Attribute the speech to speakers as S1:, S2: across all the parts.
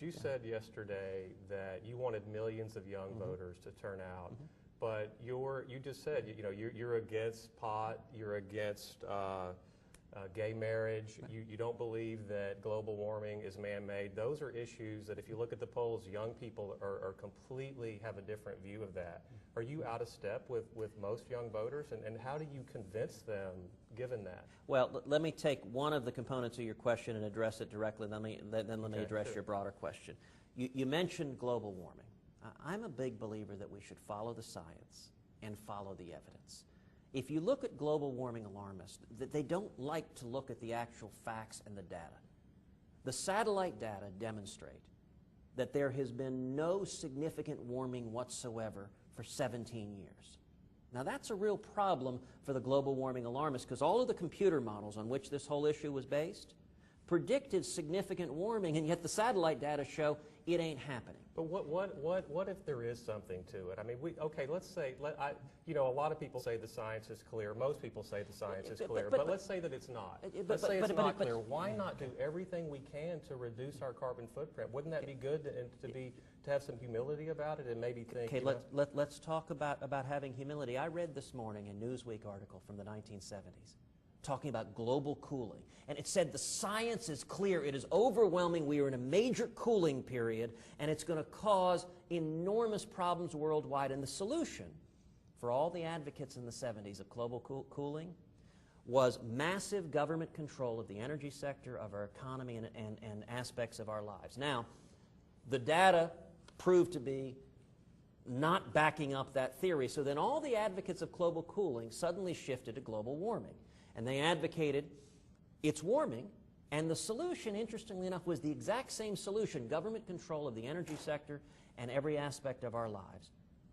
S1: You said yesterday that you wanted millions of young voters to turn out, but you just said you're against pot, you're against gay marriage, you don't believe that global warming is man-made. Those are issues that if you look at the polls, young people are completely have a different view of that. Are you out of step with most young voters, and how do you convince them given that?
S2: Well, let me take one of the components of your question and address it directly, then let me address your broader question. You mentioned global warming. I'm a big believer that we should follow the science and follow the evidence. If you look at global warming alarmists, they don't like to look at the actual facts and the data. The satellite data demonstrate that there has been no significant warming whatsoever for 17 years. Now that's a real problem for the global warming alarmists because all of the computer models on which this whole issue was based predicted significant warming, and yet the satellite data show it ain't happening.
S1: But what if there is something to it? I mean, let's say, a lot of people say the science is clear. Most people say the science is clear. But let's say that it's not. Let's say it's not clear. Why not do everything we can to reduce our carbon footprint? Wouldn't that be good to have some humility about it and maybe think?
S2: Okay, let's talk about having humility. I read this morning a Newsweek article from the 1970s talking about global cooling. And it said the science is clear, it is overwhelming, we are in a major cooling period, and it's going to cause enormous problems worldwide. And the solution for all the advocates in the 70s of global cooling was massive government control of the energy sector, of our economy, and aspects of our lives. Now, the data proved to be not backing up that theory, so then all the advocates of global cooling suddenly shifted to global warming. And they advocated it's warming, and the solution, interestingly enough, was the exact same solution, government control of the energy sector and every aspect of our lives.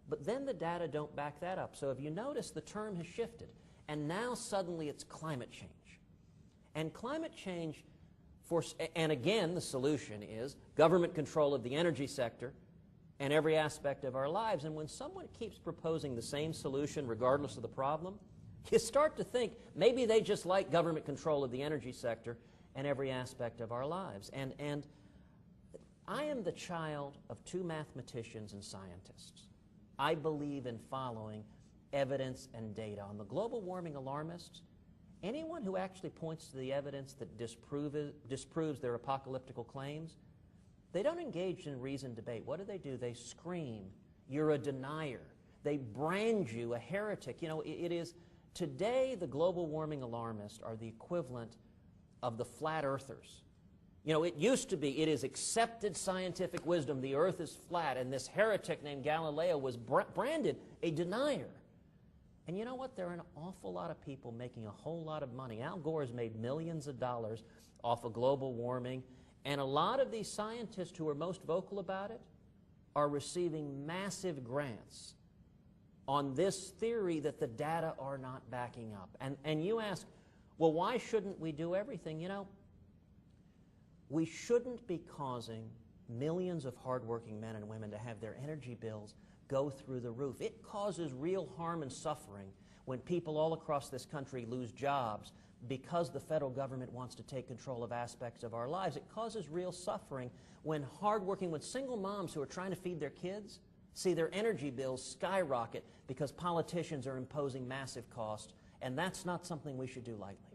S2: But then the data don't back that up. So if you notice, the term has shifted, and now suddenly it's climate change. And climate change, and again, the solution is government control of the energy sector and every aspect of our lives. And when someone keeps proposing the same solution regardless of the problem, you start to think maybe they just like government control of the energy sector and every aspect of our lives. And I am the child of two mathematicians and scientists. I believe in following evidence and data. On the global warming alarmists, anyone who actually points to the evidence that disproves their apocalyptical claims, they don't engage in reasoned debate. What do? They scream, you're a denier. They brand you a heretic. You know, it is... Today, the global warming alarmists are the equivalent of the flat earthers. You know, it used to be, it is accepted scientific wisdom, the earth is flat, and this heretic named Galileo was branded a denier. And you know what? There are an awful lot of people making a whole lot of money. Al Gore has made millions of dollars off of global warming, and a lot of these scientists who are most vocal about it are receiving massive grants on this theory that the data are not backing up. And you ask, well, why shouldn't we do everything? You know, we shouldn't be causing millions of hardworking men and women to have their energy bills go through the roof. It causes real harm and suffering when people all across this country lose jobs because the federal government wants to take control of aspects of our lives. It causes real suffering when when single moms who are trying to feed their kids see their energy bills skyrocket because politicians are imposing massive costs, and that's not something we should do lightly.